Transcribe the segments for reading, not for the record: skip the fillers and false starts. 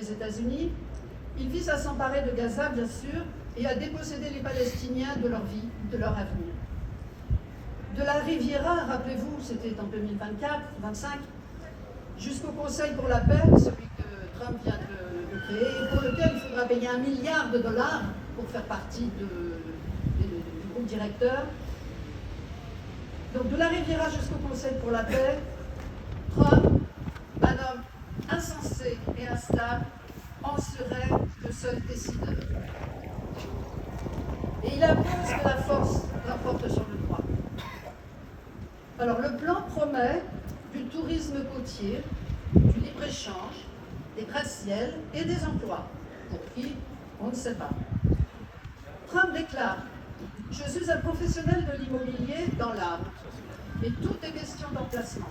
des États-Unis, il vise à s'emparer de Gaza, bien sûr, et à déposséder les Palestiniens de leur vie, de leur avenir. De la Riviera, rappelez-vous, c'était en 2024-25, jusqu'au Conseil pour la paix, celui que Trump vient de créer, et pour lequel il faudra payer $1 milliard pour faire partie du groupe directeur. Donc de la Riviera jusqu'au Conseil pour la paix, Trump, un homme insensé et instable, en serait le seul décideur. Et il impose que la force l'emporte sur le droit. Alors le plan promet du tourisme côtier, du libre-échange, des gratte-ciels et des emplois. Pour qui, on ne sait pas. Trump déclare « Je suis un professionnel de l'immobilier dans l'âme, et tout est question d'emplacement. »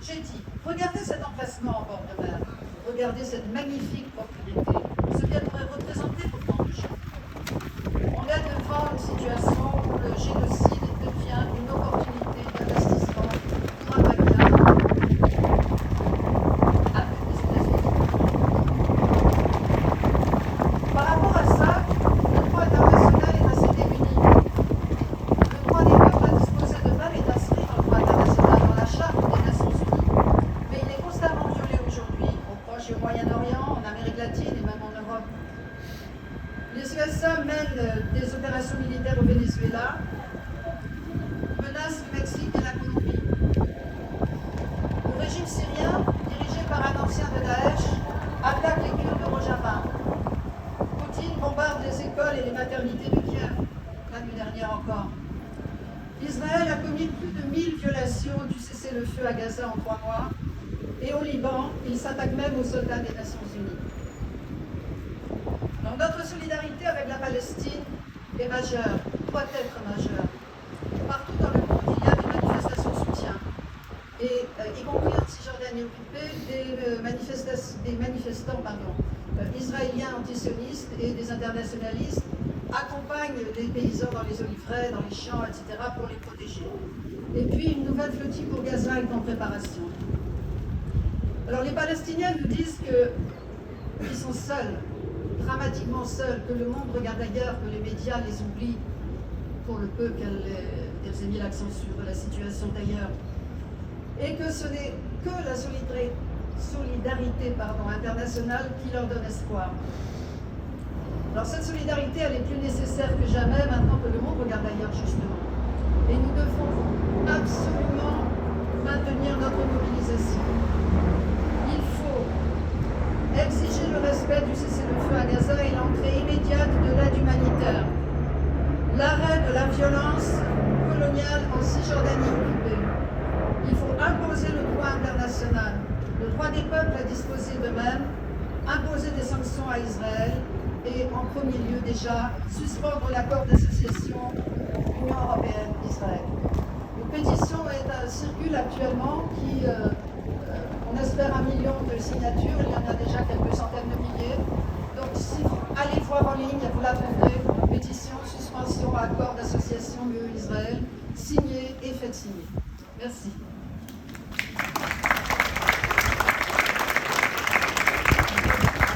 J'ai dit « Regardez cet emplacement en bord de mer, regardez cette magnifique propriété, ce qu'elle pourrait représenter pour tant de gens. On est devant une situation où le génocide devient une opportunité d'investissement pour un bagarre avec les États-Unis. Par rapport à ça, le droit international est assez démuni. Le droit des peuples à disposer de même est inscrit dans le droit international, dans la Charte des Nations Unies. Mais il est constamment violé aujourd'hui, au Proche et au Moyen-Orient, en Amérique latine et même en Europe. Les USA mènent des opérations militaires au Venezuela, menacent le Mexique et la Colombie. Le régime syrien, dirigé par un ancien de Daesh, attaque les Kurdes de Rojava. Poutine bombarde les écoles et les maternités de Kiev, la nuit dernière encore. Israël a commis plus de 1000 violations du cessez-le-feu à Gaza en 3 mois, et au Liban, il s'attaque même aux soldats des Nations Unies. Donc notre solidarité avec la Palestine est majeure, doit être majeure. Partout dans le monde, il y a des manifestations de soutien, et y compris en Cisjordanie occupée, des manifestants israéliens antisionistes et des internationalistes accompagnent les paysans dans les oliveraies, dans les champs, etc., pour les protéger. Et puis une nouvelle flottille pour Gaza est en préparation. Alors les Palestiniens nous disent qu'ils sont seuls, dramatiquement seuls, que le monde regarde ailleurs, que les médias les oublient, pour le peu qu'elles aient mis l'accent sur la situation d'ailleurs, et que ce n'est que la solidarité internationale qui leur donne espoir. Alors cette solidarité, elle est plus nécessaire que jamais maintenant que le monde regarde ailleurs, justement. Et nous devons absolument maintenir notre mobilisation. Il faut exiger le respect du cessez-le-feu à Gaza et l'entrée immédiate de l'aide humanitaire. L'arrêt de la violence coloniale en Cisjordanie occupée. Il faut imposer le droit international, le droit des peuples à disposer d'eux-mêmes, imposer des sanctions à Israël et, en premier lieu déjà, suspendre l'accord d'association Union européenne-Israël. Une pétition circule actuellement qui, on espère 1 million de signatures, il y en a déjà quelques centaines de milliers. Donc si vous allez voir en ligne, vous la trouverez, pétition, suspension, accord d'association UE-Israël, signée et faites signer. Merci.